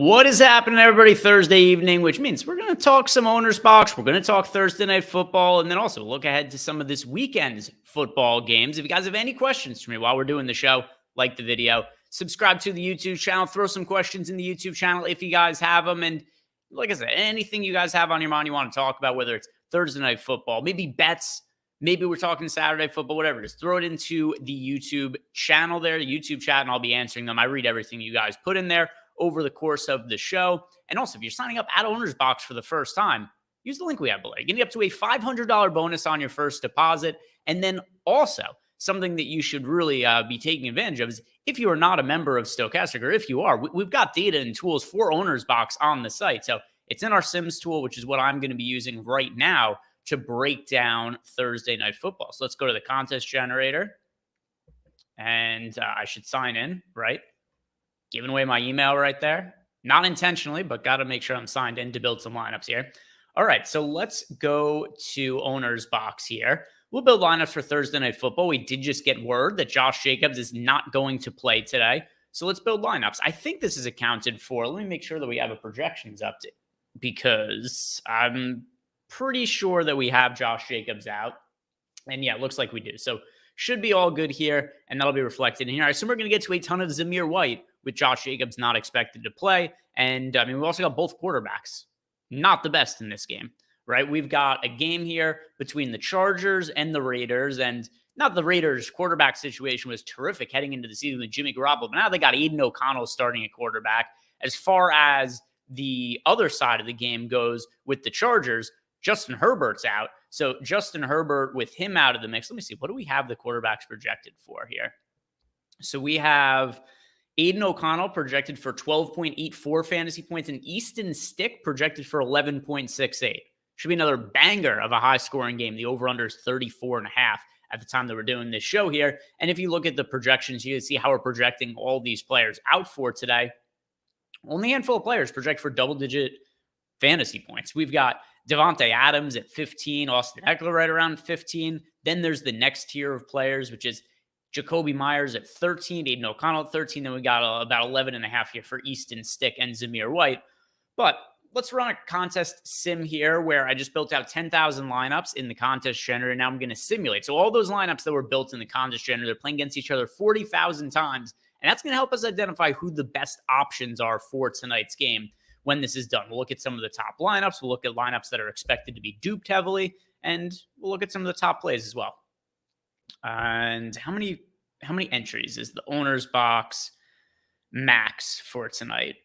What is happening, everybody? Thursday evening, which means we're going to talk some Owners Box. We're going to talk Thursday Night Football, and then also look ahead to some of this weekend's football games. If you guys have any questions for me while we're doing the show, like the video, subscribe to the YouTube channel, throw some questions in the YouTube channel if you guys have them. And like I said, anything you guys have on your mind you want to talk about, whether it's Thursday Night Football, maybe bets, maybe we're talking Saturday football, whatever it is, throw it into the YouTube channel there, the YouTube chat, and I'll be answering them. I read everything you guys put in there over the course of the show. And also, if you're signing up at OwnersBox for the first time, use the link we have below. You're getting up to a $500 bonus on your first deposit. And then also, something that you should really be taking advantage of is if you are not a member of Stokastic, or if you are, we've got data and tools for OwnersBox on the site. So it's in our Sims tool, which is what I'm going to be using right now to break down Thursday Night Football. So let's go to the contest generator. And I should sign in, right? Giving away my email right there. Not intentionally, but got to make sure I'm signed in to build some lineups here. All right, so let's go to OwnersBox here. We'll build lineups for Thursday Night Football. We did just get word that Josh Jacobs is not going to play today. So let's build lineups. I think this is accounted for. Let me make sure that we have a projections update because I'm pretty sure that we have Josh Jacobs out. And yeah, it looks like we do. So should be all good here, and that'll be reflected in here. I assume we're going to get to a ton of Zamir White with Josh Jacobs not expected to play. And, I mean, we've also got both quarterbacks. Not the best in this game, right? We've got a game here between the Chargers and the Raiders, and not the Raiders' quarterback situation was terrific heading into the season with Jimmy Garoppolo, but now they got Aiden O'Connell starting at quarterback. As far as the other side of the game goes with the Chargers, Justin Herbert's out. So Justin Herbert, with him out of the mix, let me see. What do we have the quarterbacks projected for here? So we have Aiden O'Connell projected for 12.84 fantasy points and Easton Stick projected for 11.68. Should be another banger of a high-scoring game. The over-under is 34.5 at the time that we're doing this show here. And if you look at the projections, you can see how we're projecting all these players out for today. Only a handful of players project for double-digit fantasy points. We've got Devontae Adams at 15, Austin Eckler right around 15. Then there's the next tier of players, which is Jacoby Myers at 13, Aiden O'Connell at 13. Then we got about 11.5 here for Easton Stick and Zamir White. But let's run a contest sim here where I just built out 10,000 lineups in the contest generator. Now I'm going to simulate. So all those lineups that were built in the contest generator, they're playing against each other 40,000 times. And that's going to help us identify who the best options are for tonight's game when this is done. We'll look at some of the top lineups. We'll look at lineups that are expected to be duped heavily. And we'll look at some of the top plays as well. And how many entries is the Owner's Box max for tonight?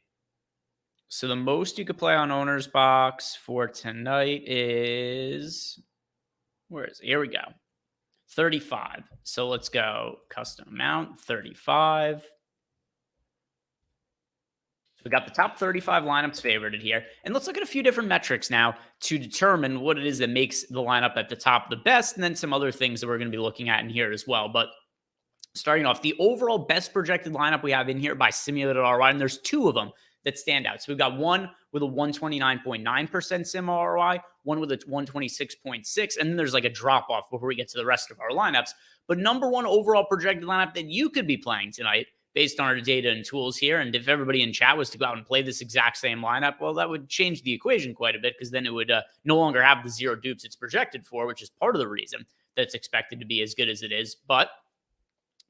So the most you could play on Owner's Box for tonight is, where is it? Here we go. 35. So let's go custom amount, 35. We got the top 35 lineups favorited here. And let's look at a few different metrics now to determine what it is that makes the lineup at the top the best, and then some other things that we're going to be looking at in here as well. But starting off, the overall best projected lineup we have in here by simulated ROI, and there's two of them that stand out. So we've got one with a 129.9% sim ROI, one with a 126.6, and then there's like a drop-off before we get to the rest of our lineups. But number one overall projected lineup that you could be playing tonight based on our data and tools here. And if everybody in chat was to go out and play this exact same lineup, well, that would change the equation quite a bit because then it would no longer have the zero dupes it's projected for, which is part of the reason that it's expected to be as good as it is. But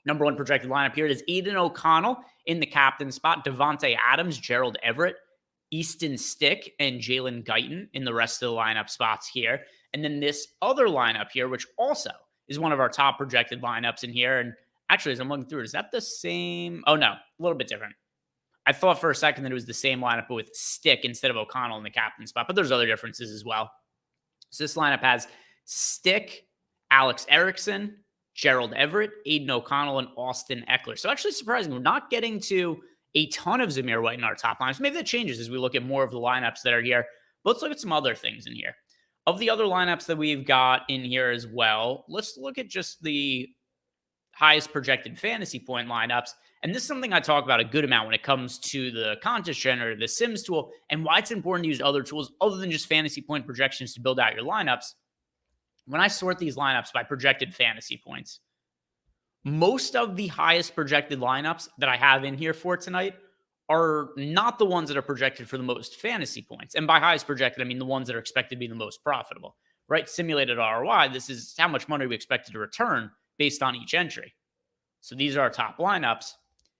number one projected lineup here is Aiden O'Connell in the captain spot, Devontae Adams, Gerald Everett, Easton Stick, and Jalen Guyton in the rest of the lineup spots here. And then this other lineup here, which also is one of our top projected lineups in here. And actually, as I'm looking through it, is that the same? Oh, no, a little bit different. I thought for a second that it was the same lineup, but with Stick instead of O'Connell in the captain spot. But there's other differences as well. So this lineup has Stick, Alex Erickson, Gerald Everett, Aiden O'Connell, and Austin Eckler. So actually surprising, we're not getting to a ton of Zamir White in our top lineups. Maybe that changes as we look at more of the lineups that are here. But let's look at some other things in here. Of the other lineups that we've got in here as well, let's look at just the highest projected fantasy point lineups. And this is something I talk about a good amount when it comes to the contest generator, the Sims tool, and why it's important to use other tools other than just fantasy point projections to build out your lineups. When I sort these lineups by projected fantasy points, most of the highest projected lineups that I have in here for tonight are not the ones that are projected for the most fantasy points. And by highest projected, I mean the ones that are expected to be the most profitable, right? Simulated ROI, this is how much money we expected to return based on each entry. So these are our top lineups.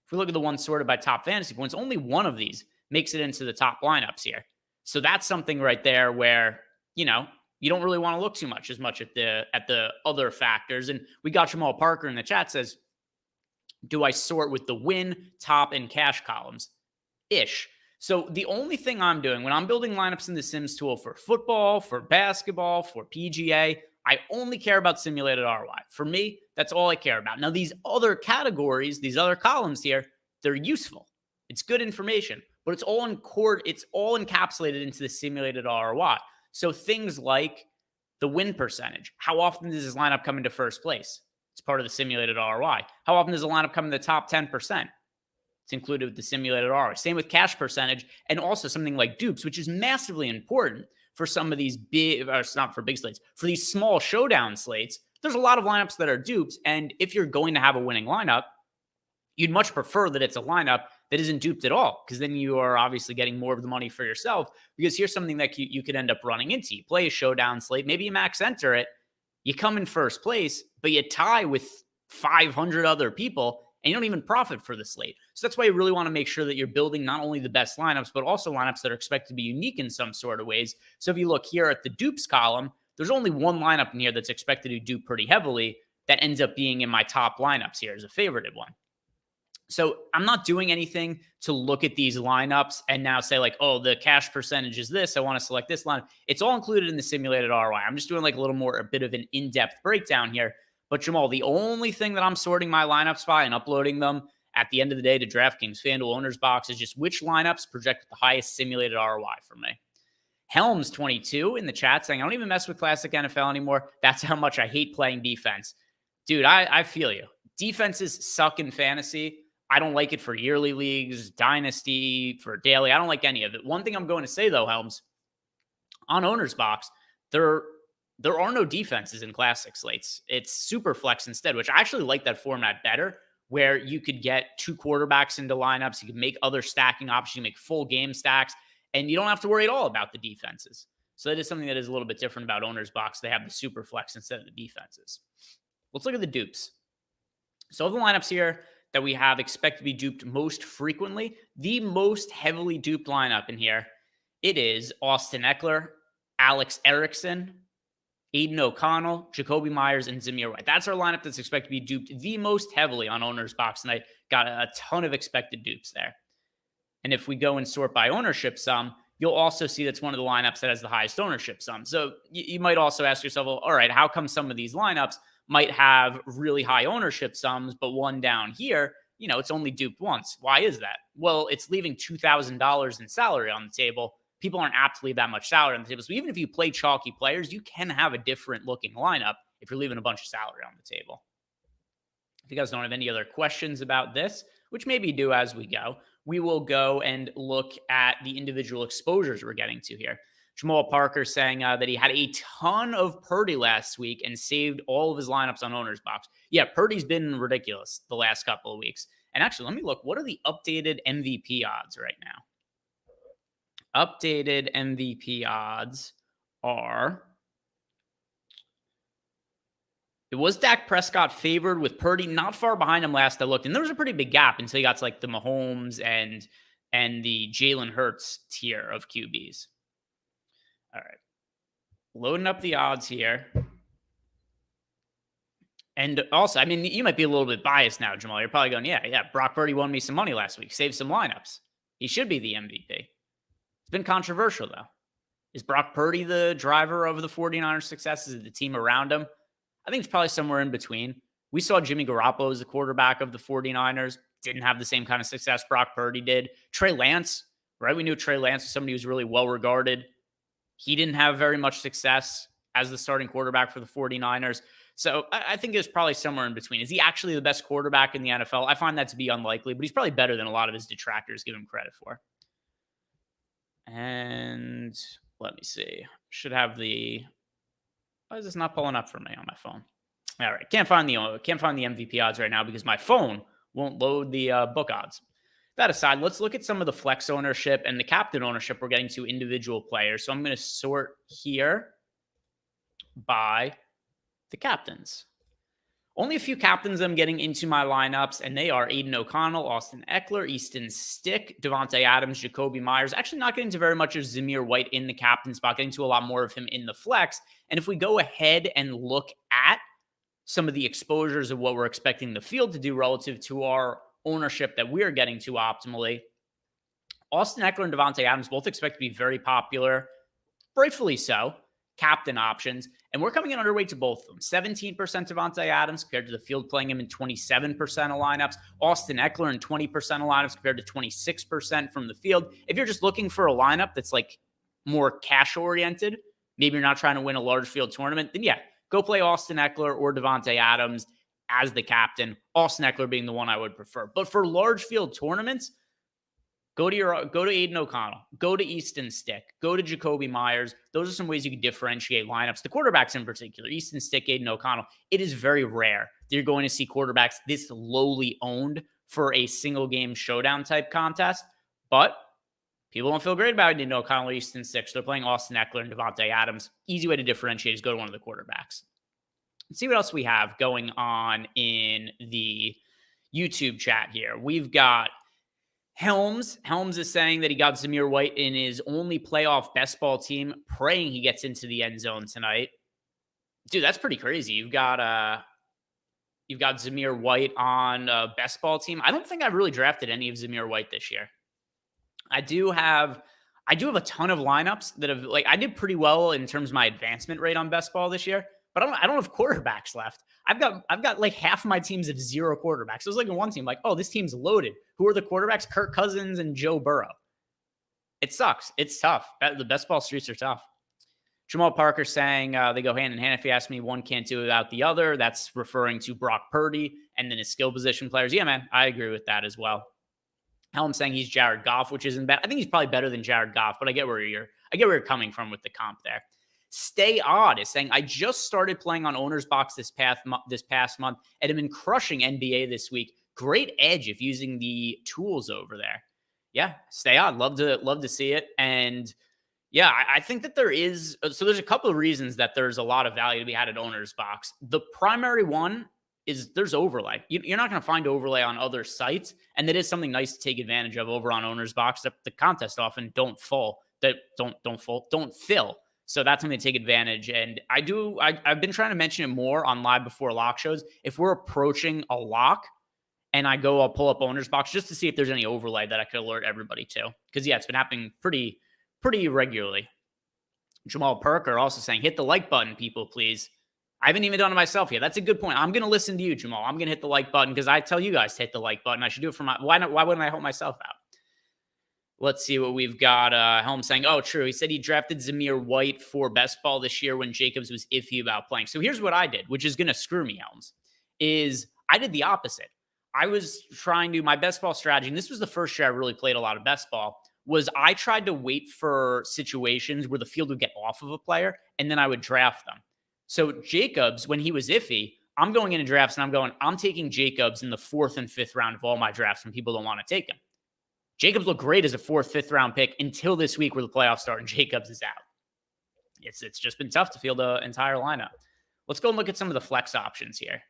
If we look at the ones sorted by top fantasy points, only one of these makes it into the top lineups here. So that's something right there where, you don't really want to look too much at the other factors. And we got Jamal Parker in the chat says, do I sort with the win, top, and cash columns? Ish. So the only thing I'm doing when I'm building lineups in the Sims tool for football, for basketball, for PGA, I only care about simulated ROI. For me, that's all I care about. Now, these other categories, these other columns here, they're useful. It's good information, but it's all encapsulated into the simulated ROI. So things like the win percentage. How often does this lineup come into first place? It's part of the simulated ROI. How often does a lineup come in the top 10%? It's included with the simulated ROI. Same with cash percentage, and also something like dupes, which is massively important for some of these big, or not for big slates, for these small showdown slates. There's a lot of lineups that are dupes, and if you're going to have a winning lineup, you'd much prefer that it's a lineup that isn't duped at all, because then you are obviously getting more of the money for yourself. Because here's something that you could end up running into. You play a showdown slate, maybe you max enter it, you come in first place, but you tie with 500 other people, and you don't even profit for the slate. So that's why you really want to make sure that you're building not only the best lineups, but also lineups that are expected to be unique in some sort of ways. So if you look here at the dupes column, there's only one lineup in here that's expected to dupe pretty heavily that ends up being in my top lineups here as a favorited one. So I'm not doing anything to look at these lineups and now say like, oh, the cash percentage is this. I want to select this lineup. It's all included in the simulated ROI. I'm just doing like a bit of an in-depth breakdown here. But Jamal, the only thing that I'm sorting my lineups by and uploading them at the end of the day to DraftKings, FanDuel, OwnersBox is just which lineups project the highest simulated ROI for me. Helms22 in the chat saying, I don't even mess with classic NFL anymore. That's how much I hate playing defense. Dude, I feel you. Defenses suck in fantasy. I don't like it for yearly leagues, dynasty, for daily. I don't like any of it. One thing I'm going to say, though, Helms, on OwnersBox, there are no defenses in classic slates. It's SuperFlex instead, which I actually like that format better, where you could get two quarterbacks into lineups. You can make other stacking options. You make full game stacks, and you don't have to worry at all about the defenses. So that is something that is a little bit different about OwnersBox. They have the SuperFlex instead of the defenses. Let's look at the dupes. So of the lineups here that we have expect to be duped most frequently, the most heavily duped lineup in here, it is Austin Eckler, Alex Erickson, Aiden O'Connell, Jacoby Myers, and Zamir White. That's our lineup that's expected to be duped the most heavily on OwnersBox, and I got a ton of expected dupes there. And if we go and sort by ownership sum, you'll also see that's one of the lineups that has the highest ownership sum. So you might also ask yourself, well, all right, how come some of these lineups might have really high ownership sums, but one down here, it's only duped once? Why is that? Well, it's leaving $2,000 in salary on the table. People aren't apt to leave that much salary on the table. So even if you play chalky players, you can have a different looking lineup if you're leaving a bunch of salary on the table. If you guys don't have any other questions about this, which maybe you do as we go, we will go and look at the individual exposures we're getting to here. Jamal Parker saying that he had a ton of Purdy last week and saved all of his lineups on OwnersBox. Yeah, Purdy's been ridiculous the last couple of weeks. And actually, let me look. What are the updated MVP odds right now? Updated MVP odds are... It was Dak Prescott favored with Purdy not far behind him last I looked. And there was a pretty big gap until he got to like the Mahomes and the Jalen Hurts tier of QBs. All right. Loading up the odds here. And also, I mean, you might be a little bit biased now, Jamal. You're probably going, yeah, Brock Purdy won me some money last week. Saved some lineups. He should be the MVP. It's been controversial, though. Is Brock Purdy the driver of the 49ers' success? Is it the team around him? I think it's probably somewhere in between. We saw Jimmy Garoppolo as the quarterback of the 49ers. Didn't have the same kind of success Brock Purdy did. Trey Lance, right? We knew Trey Lance was somebody who was really well-regarded. He didn't have very much success as the starting quarterback for the 49ers. So I think it's probably somewhere in between. Is he actually the best quarterback in the NFL? I find that to be unlikely, but he's probably better than a lot of his detractors give him credit for. And let me see. Should have the... Why is this not pulling up for me on my phone? All right. Can't find the MVP odds right now because my phone won't load the book odds. That aside, let's look at some of the flex ownership and the captain ownership we're getting to individual players. So I'm going to sort here by the captains. Only a few captains I'm getting into my lineups, and they are Aiden O'Connell, Austin Eckler, Easton Stick, Devontae Adams, Jacoby Myers. Actually not getting to very much of Zamir White in the captain spot, getting to a lot more of him in the flex. And if we go ahead and look at some of the exposures of what we're expecting the field to do relative to our ownership that we're getting to optimally, Austin Eckler and Devontae Adams both expect to be very popular, rightfully so, captain options. And we're coming in underweight to both of them. 17% Devontae Adams compared to the field playing him in 27% of lineups. Austin Eckler in 20% of lineups compared to 26% from the field. If you're just looking for a lineup that's like more cash oriented, maybe you're not trying to win a large field tournament, then yeah, go play Austin Eckler or Devontae Adams as the captain. Austin Eckler being the one I would prefer. But for large field tournaments, go to Aiden O'Connell, go to Easton Stick, go to Jacoby Myers. Those are some ways you can differentiate lineups. The quarterbacks in particular, Easton Stick, Aiden O'Connell. It is very rare that you're going to see quarterbacks this lowly owned for a single game showdown type contest. But people don't feel great about Aiden O'Connell or Easton Stick. So they're playing Austin Eckler and Devontae Adams. Easy way to differentiate is go to one of the quarterbacks. Let's see what else we have going on in the YouTube chat here. We've got Helms is saying that he got Zamir White in his only playoff best ball team, praying he gets into the end zone tonight. Dude, that's pretty crazy. You've got Zamir White on a best ball team. I don't think I've really drafted any of Zamir White this year. I do have a ton of lineups that have, like, I did pretty well in terms of my advancement rate on best ball this year, but I don't have quarterbacks left. I've got like half of my teams of 0 quarterbacks. So it was like in one team, like, oh, this team's loaded. Who are the quarterbacks? Kirk Cousins and Joe Burrow. It sucks. It's tough. The best ball streets are tough. Jamal Parker saying they go hand in hand. If you ask me, one can't do without the other. That's referring to Brock Purdy and then his skill position players. Yeah, man, I agree with that as well. Helen saying he's Jared Goff, which isn't bad. I think he's probably better than Jared Goff, but I get where you're coming from with the comp there. Stay Odd is saying, I just started playing on OwnersBox this past month and have been crushing NBA this week. Great edge if using the tools over there. Yeah, Stay Odd. Love to see it. And yeah, I think that there's a couple of reasons that there's a lot of value to be had at OwnersBox. The primary one is there's overlay. You're not going to find overlay on other sites, and that is something nice to take advantage of over on OwnersBox. The contests often don't fill. So that's something to take advantage. And I've been trying to mention it more on live before lock shows. If we're approaching a lock and I'll pull up OwnersBox just to see if there's any overlay that I could alert everybody to. Because yeah, it's been happening pretty regularly. Jamal Parker also saying, hit the like button, people, please. I haven't even done it myself yet. That's a good point. I'm going to listen to you, Jamal. I'm going to hit the like button because I tell you guys to hit the like button. I should do it for why wouldn't I help myself out? Let's see what we've got. Helm saying, oh, true. He said he drafted Zamir White for best ball this year when Jacobs was iffy about playing. So here's what I did, which is going to screw me, Helms, is I did the opposite. I was trying to, my best ball strategy, and this was the first year I really played a lot of best ball, was I tried to wait for situations where the field would get off of a player, and then I would draft them. So Jacobs, when he was iffy, I'm going into drafts and I'm taking Jacobs in the 4th and 5th round of all my drafts when people don't want to take him. Jacobs looked great as a 4th, 5th round pick until this week where the playoffs start and Jacobs is out. It's just been tough to field the entire lineup. Let's go and look at some of the flex options here.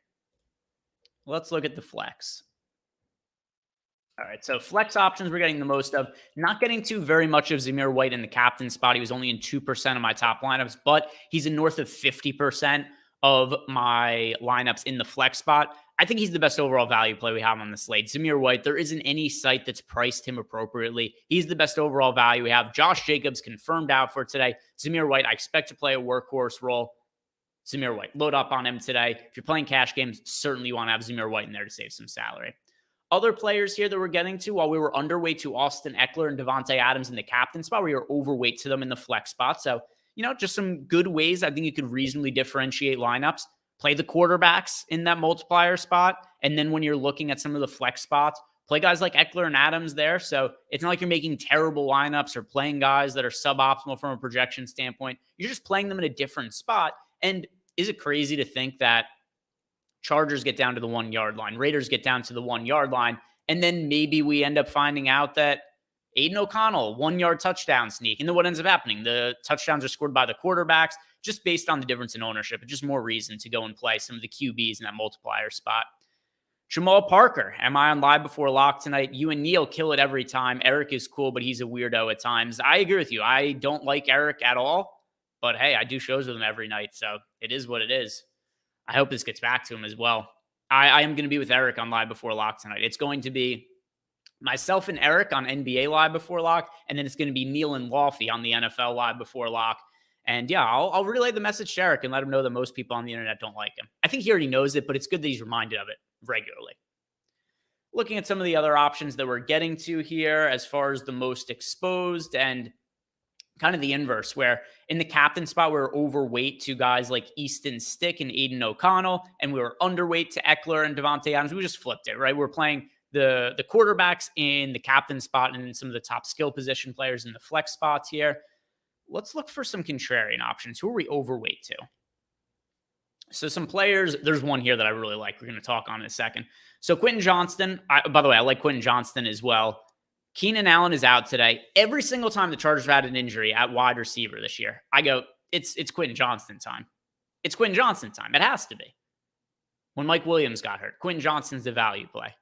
Let's look at the flex. All right, so flex options we're getting the most of. Not getting to very much of Zamir White in the captain spot. He was only in 2% of my top lineups, but he's in north of 50% of my lineups in the flex spot. I think he's the best overall value play we have on the slate. Zamir White, there isn't any site that's priced him appropriately. He's the best overall value we have. Josh Jacobs confirmed out for today. Zamir White, I expect to play a workhorse role. Zamir White, load up on him today. If you're playing cash games, certainly you want to have Zamir White in there to save some salary. Other players here that we're getting to, while we were underweight to Austin Eckler and Devontae Adams in the captain spot, we were overweight to them in the flex spot. So, just some good ways I think you could reasonably differentiate lineups. Play the quarterbacks in that multiplier spot. And then when you're looking at some of the flex spots, play guys like Eckler and Adams there. So it's not like you're making terrible lineups or playing guys that are suboptimal from a projection standpoint. You're just playing them in a different spot. And is it crazy to think that Chargers get down to the 1 yard line, Raiders get down to the 1 yard line, And then maybe we end up finding out that Aiden O'Connell, 1-yard touchdown sneak. And then what ends up happening? The touchdowns are scored by the quarterbacks just based on the difference in ownership. It's just more reason to go and play some of the QBs in that multiplier spot. Jamal Parker, am I on live before lock tonight? You and Neil kill it every time. Eric is cool, but he's a weirdo at times. I agree with you. I don't like Eric at all, but hey, I do shows with him every night, so it is what it is. I hope this gets back to him as well. I am going to be with Eric on live before lock tonight. It's going to be myself and Eric on NBA live before lock, and then it's going to be Neil and Lofty on the NFL live before lock. And yeah, I'll relay the message to Eric and let him know that most people on the internet don't like him. I think he already knows it, but it's good that he's reminded of it regularly. Looking at some of the other options that we're getting to here as far as the most exposed and kind of the inverse, where in the captain spot, we're overweight to guys like Easton Stick and Aiden O'Connell, and we were underweight to Eckler and Devontae Adams. We just flipped it, right? We're playing the quarterbacks in the captain spot and some of the top skill position players in the flex spots here. Let's look for some contrarian options. Who are we overweight to? So some players, there's one here that I really like. We're going to talk on in a second. So Quentin Johnston, by the way, I like Quentin Johnston as well. Keenan Allen is out today. Every single time the Chargers have had an injury at wide receiver this year, I go, it's Quentin Johnston time. It's Quentin Johnston time. It has to be. When Mike Williams got hurt, Quentin Johnston's the value play.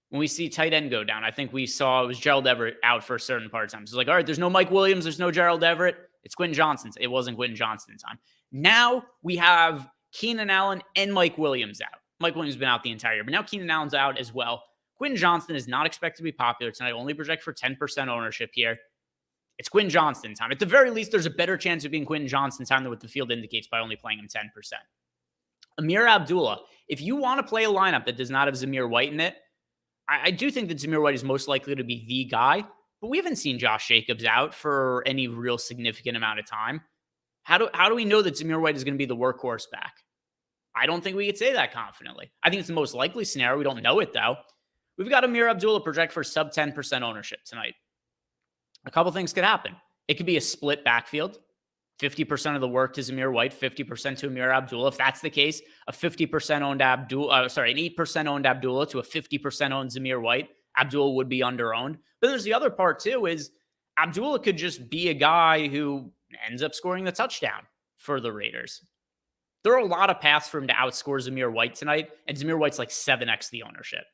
When we see tight end go down, I think we saw it was Gerald Everett out for a certain part of time. So it's like, all right, there's no Mike Williams, there's no Gerald Everett. It's Quentin Johnston. It wasn't Quentin Johnston time. Now we have Keenan Allen and Mike Williams out. Mike Williams has been out the entire year, but now Keenan Allen's out as well. Quentin Johnston is not expected to be popular tonight. Only project for 10% ownership here. It's Quentin Johnston time. At the very least, there's a better chance of being Quentin Johnston time than what the field indicates by only playing him 10%. Amir Abdullah, if you want to play a lineup that does not have Zamir White in it, I do think that Zamir White is most likely to be the guy, but we haven't seen Josh Jacobs out for any real significant amount of time. How do we know that Zamir White is going to be the workhorse back? I don't think we could say that confidently. I think it's the most likely scenario. We don't know it, though. We've got Amir Abdullah project for sub 10% ownership tonight. A couple things could happen. It could be a split backfield. 50% of the work to Zamir White, 50% to Amir Abdullah. If that's the case, a 50% owned an 8% owned Abdullah to a 50% owned Zamir White, Abdullah would be under-owned. But there's the other part, too, is Abdullah could just be a guy who ends up scoring the touchdown for the Raiders. There are a lot of paths for him to outscore Zamir White tonight, and Zamir White's like 7x the ownership.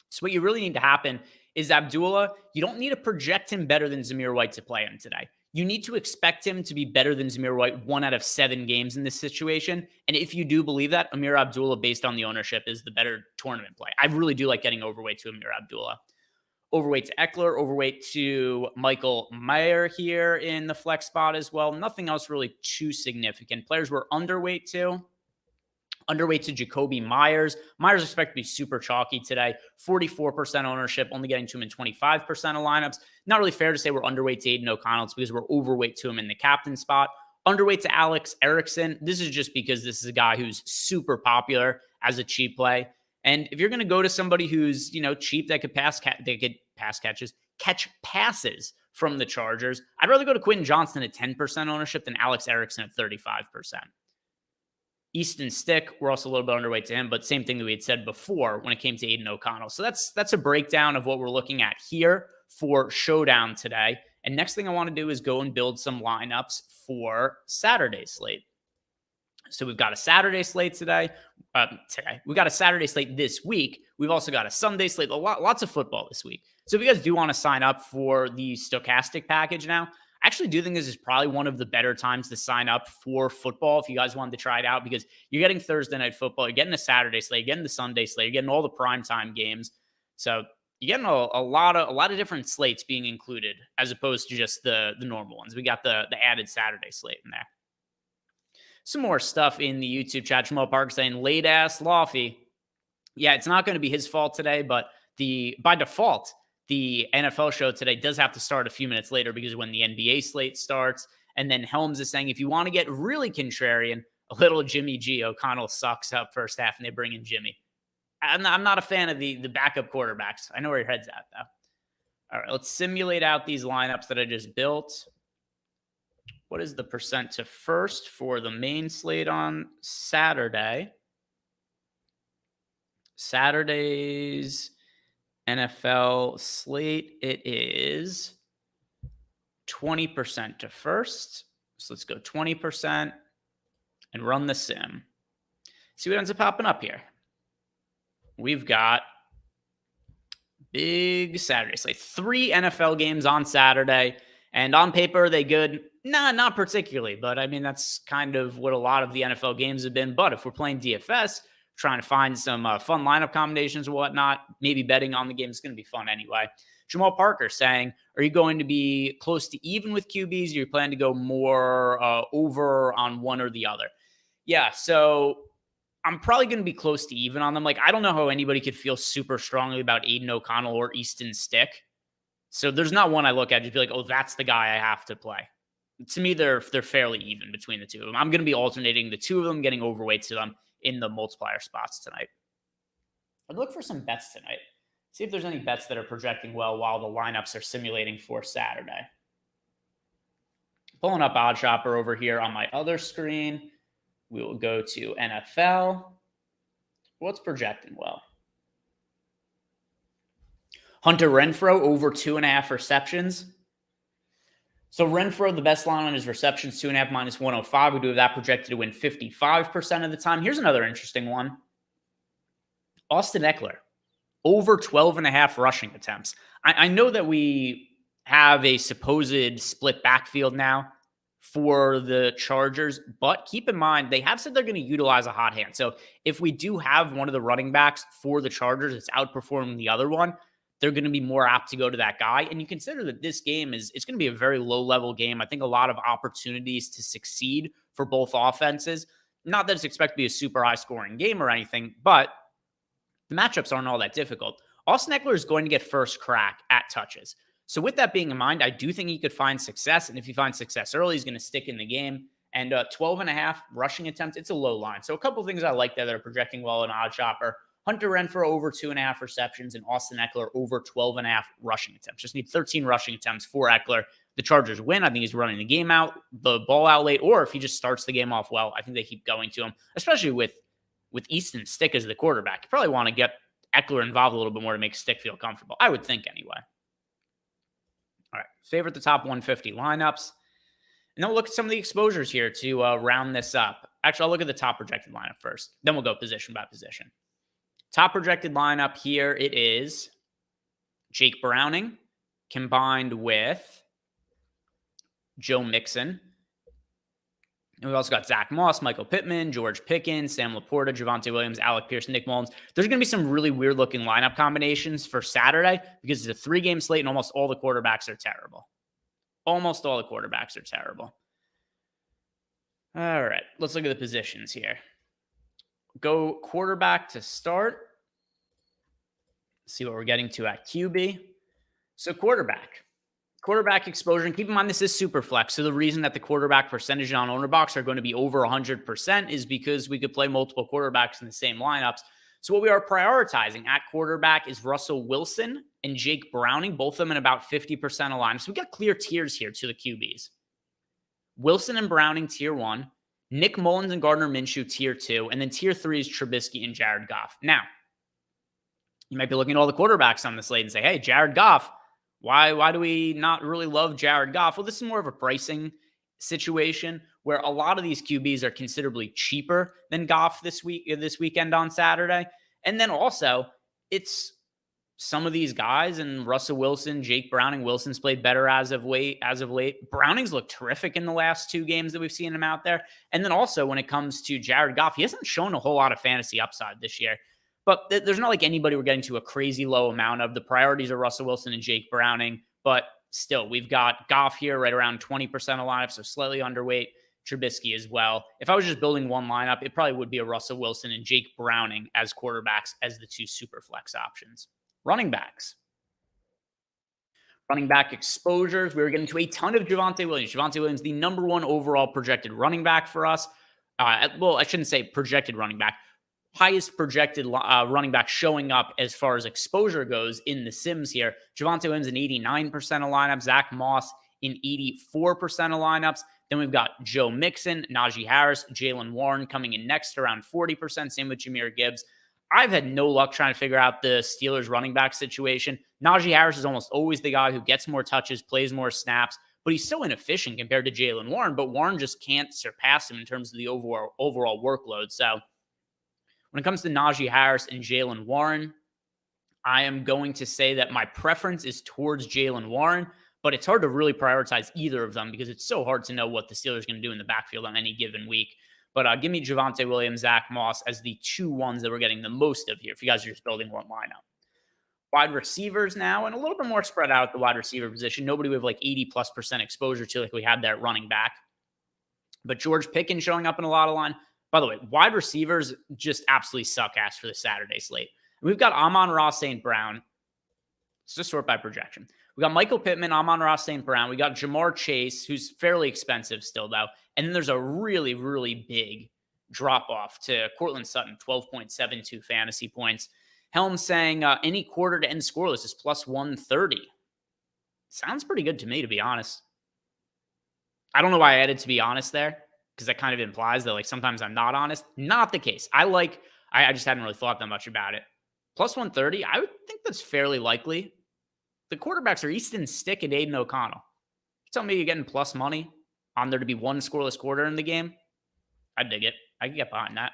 So what you really need to happen is Abdullah, you don't need to project him better than Zamir White to play him today. You need to expect him to be better than Zamir White 1 out of 7 games in this situation. And if you do believe that, Amir Abdullah, based on the ownership, is the better tournament play. I really do like getting overweight to Amir Abdullah. Overweight to Eckler, overweight to Michael Mayer here in the flex spot as well. Nothing else really too significant. Players we're underweight to. Underweight to Jacoby Myers. Myers is expected to be super chalky today. 44% ownership, only getting to him in 25% of lineups. Not really fair to say we're underweight to Aiden O'Connell. It's because we're overweight to him in the captain spot. Underweight to Alex Erickson. This is just because this is a guy who's super popular as a cheap play. And if you're going to go to somebody who's, cheap that could catch passes from the Chargers, I'd rather go to Quentin Johnston at 10% ownership than Alex Erickson at 35%. Easton Stick, we're also a little bit underweight to him, but same thing that we had said before when it came to Aiden O'Connell. So that's a breakdown of what we're looking at here for Showdown today. And next thing I want to do is go and build some lineups for Saturday's slate. So we've got a Saturday slate today. We've got a Saturday slate this week. We've also got a Sunday slate. Lots of football this week. So if you guys do want to sign up for the Stokastic package now, I actually do think this is probably one of the better times to sign up for football if you guys wanted to try it out, because you're getting Thursday night football, you're getting a Saturday slate, you're getting the Sunday slate, you're getting all the primetime games. So you're getting a lot of different slates being included as opposed to just the normal ones. We got the added Saturday slate in there. Some more stuff in the YouTube chat. Jamal Park saying, late ass Lofty. Yeah, it's not going to be his fault today, but by default, the NFL show today does have to start a few minutes later because when the NBA slate starts. And then Helms is saying, if you want to get really contrarian, a little Jimmy G. O'Connell sucks up first half and they bring in Jimmy. I'm not a fan of the backup quarterbacks. I know where your head's at, though. All right, let's simulate out these lineups that I just built. What is the percent to first for the main slate on Saturday? Saturday's NFL slate, it is 20% to first. So let's go 20% and run the sim. See what ends up popping up here. We've got big Saturday slate. 3 NFL games on Saturday. And on paper, are they good? Nah, not particularly. But I mean, that's kind of what a lot of the NFL games have been. But if we're playing DFS, trying to find some fun lineup combinations and whatnot, maybe betting on the game is going to be fun anyway. Jamal Parker saying, are you going to be close to even with QBs? Or you plan to go more over on one or the other? Yeah, so I'm probably going to be close to even on them. Like, I don't know how anybody could feel super strongly about Aiden O'Connell or Easton Stick. So there's not one I look at just be like, oh, that's the guy I have to play. To me, they're fairly even between the two of them. I'm going to be alternating the two of them, getting overweight to them in the multiplier spots tonight. I'd look for some bets tonight. See if there's any bets that are projecting well while the lineups are simulating for Saturday. Pulling up Odd Shopper over here on my other screen. We will go to NFL. What's projecting well? Hunter Renfrow over 2.5 receptions. So Renfrow, the best line on his receptions, 2.5 minus 105. We do have that projected to win 55% of the time. Here's another interesting one. Austin Eckler, over 12.5 rushing attempts. I know that we have a supposed split backfield now for the Chargers, but keep in mind, they have said they're going to utilize a hot hand. So if we do have one of the running backs for the Chargers that's outperforming the other one, they're going to be more apt to go to that guy. And you consider that this game it's going to be a very low-level game. I think a lot of opportunities to succeed for both offenses. Not that it's expected to be a super high-scoring game or anything, but the matchups aren't all that difficult. Austin Eckler is going to get first crack at touches. So with that being in mind, I do think he could find success. And if he finds success early, he's going to stick in the game. And 12.5 rushing attempts, it's a low line. So a couple of things I like there that are projecting well in Odd Shopper. Hunter Renfrow over 2.5 receptions and Austin Eckler over 12.5 rushing attempts. Just need 13 rushing attempts for Eckler. The Chargers win. I think he's running the game out, the ball out late, or if he just starts the game off well, I think they keep going to him, especially with Easton Stick as the quarterback. You probably want to get Eckler involved a little bit more to make Stick feel comfortable. I would think anyway. All right, favorite the top 150 lineups. And then we'll look at some of the exposures here to round this up. Actually, I'll look at the top projected lineup first. Then we'll go position by position. Top projected lineup here, it is Jake Browning combined with Joe Mixon. And we've also got Zach Moss, Michael Pittman, George Pickens, Sam Laporta, Javonte Williams, Alec Pierce, Nick Mullins. There's going to be some really weird-looking lineup combinations for Saturday because it's a 3-game slate and almost all the quarterbacks are terrible. Almost all the quarterbacks are terrible. All right, let's look at the positions here. Go quarterback to start. See what we're getting to at QB. So quarterback exposure. And keep in mind, this is SuperFlex. So the reason that the quarterback percentage on OwnersBox are going to be over 100% is because we could play multiple quarterbacks in the same lineups. So what we are prioritizing at quarterback is Russell Wilson and Jake Browning, both of them in about 50% aligned. So we got clear tiers here to the QBs. Wilson and Browning, tier 1. Nick Mullins and Gardner Minshew, tier 2. And then tier 3 is Trubisky and Jared Goff. Now, you might be looking at all the quarterbacks on this slate and say, hey, Jared Goff, why do we not really love Jared Goff? Well, this is more of a pricing situation where a lot of these QBs are considerably cheaper than Goff this weekend on Saturday. And then also, it's some of these guys and Russell Wilson, Jake Browning. Wilson's played better as of late. Browning's looked terrific in the last 2 games that we've seen him out there. And then also when it comes to Jared Goff, he hasn't shown a whole lot of fantasy upside this year. But there's not like anybody we're getting to a crazy low amount of. The priorities are Russell Wilson and Jake Browning. But still, we've got Goff here right around 20% of lineup, so slightly underweight. Trubisky as well. If I was just building one lineup, it probably would be a Russell Wilson and Jake Browning as quarterbacks as the 2 super flex options. Running backs. Running back exposures. We were getting to a ton of Javonte Williams. Javonte Williams, the number 1 overall projected running back for us. Well, I shouldn't say projected running back. Highest projected running back showing up as far as exposure goes in the Sims here. Javonte Williams in 89% of lineups. Zach Moss in 84% of lineups. Then we've got Joe Mixon, Najee Harris, Jalen Warren coming in next around 40%. Same with Jahmyr Gibbs. I've had no luck trying to figure out the Steelers running back situation. Najee Harris is almost always the guy who gets more touches, plays more snaps, but he's so inefficient compared to Jaylen Warren. But Warren just can't surpass him in terms of the overall workload. So when it comes to Najee Harris and Jaylen Warren, I am going to say that my preference is towards Jaylen Warren, but it's hard to really prioritize either of them because it's so hard to know what the Steelers are going to do in the backfield on any given week. But give me Javonte Williams, Zach Moss as the two ones that we're getting the most of here if you guys are just building one lineup. Wide receivers now, and a little bit more spread out at the wide receiver position. Nobody with like 80+% exposure to like we had that running back. But George Pickens showing up in a lot of line. By the way, wide receivers just absolutely suck ass for the Saturday slate. We've got Amon-Ra St. Brown. Let's just sort by projection. We got Michael Pittman, Amon-Ra St. Brown. We got Jamar Chase, who's fairly expensive still, though. And then there's a really, really big drop-off to Cortland Sutton, 12.72 fantasy points. Helm saying any quarter to end scoreless is plus 130. Sounds pretty good to me, to be honest. I don't know why I added to be honest there, because that kind of implies that like sometimes I'm not honest. Not the case. I just hadn't really thought that much about it. Plus 130, I would think that's fairly likely. The quarterbacks are Easton Stick and Aiden O'Connell. You tell me you're getting plus money on there to be one scoreless quarter in the game? I dig it. I can get behind that.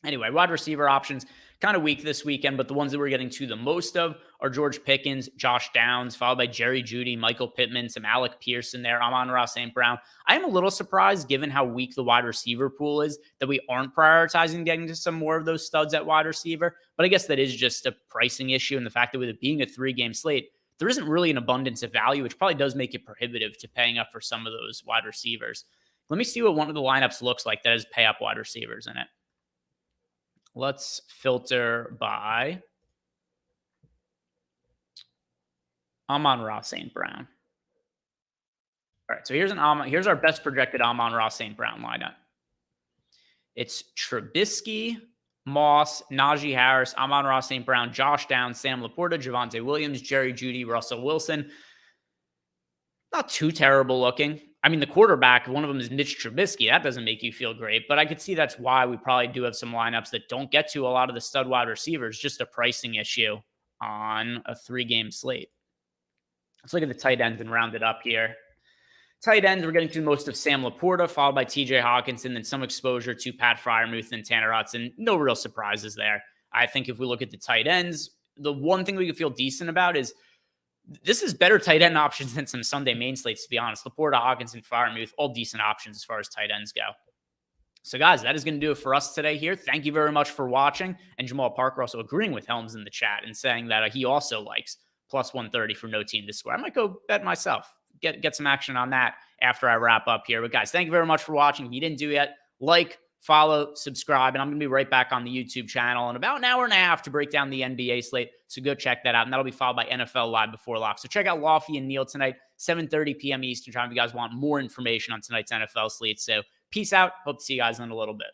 Anyway, wide receiver options, kind of weak this weekend, but the ones that we're getting to the most of are George Pickens, Josh Downs, followed by Jerry Jeudy, Michael Pittman, some Alec Pearson there, Amon-Ra St. Brown. I am a little surprised, given how weak the wide receiver pool is, that we aren't prioritizing getting to some more of those studs at wide receiver. But I guess that is just a pricing issue, and the fact that with it being a 3-game slate, there isn't really an abundance of value, which probably does make it prohibitive to paying up for some of those wide receivers. Let me see what one of the lineups looks like that has pay up wide receivers in it. Let's filter by Amon-Ra St. Brown. All right, so here's our best projected Amon-Ra St. Brown lineup. It's Trubisky, Moss, Najee Harris, Amon-Ra St. Brown, Josh Downs, Sam Laporta, Javonte Williams, Jerry Jeudy, Russell Wilson. Not too terrible looking. I mean, the quarterback, one of them is Mitch Trubisky. That doesn't make you feel great, but I could see that's why we probably do have some lineups that don't get to a lot of the stud wide receivers, just a pricing issue on a 3-game slate. Let's look at the tight ends and round it up here. Tight ends, we're getting to most of Sam Laporta, followed by TJ Hawkinson, then some exposure to Pat Freiermuth and Tanner Hudson. No real surprises there. I think if we look at the tight ends, the one thing we can feel decent about is this is better tight end options than some Sunday main slates, to be honest. Laporta, Hawkinson, Freiermuth, all decent options as far as tight ends go. So, guys, that is going to do it for us today here. Thank you very much for watching. And Jamal Parker also agreeing with Helms in the chat and saying that he also likes plus 130 for no team to score. I might go bet myself. Get some action on that after I wrap up here. But, guys, thank you very much for watching. If you didn't do yet, like, follow, subscribe, and I'm going to be right back on the YouTube channel in about an hour and a half to break down the NBA slate. So go check that out, and that'll be followed by NFL Live before lock. So check out Lofty and Neil tonight, 7:30 p.m. Eastern time if you guys want more information on tonight's NFL slate. So peace out. Hope to see you guys in a little bit.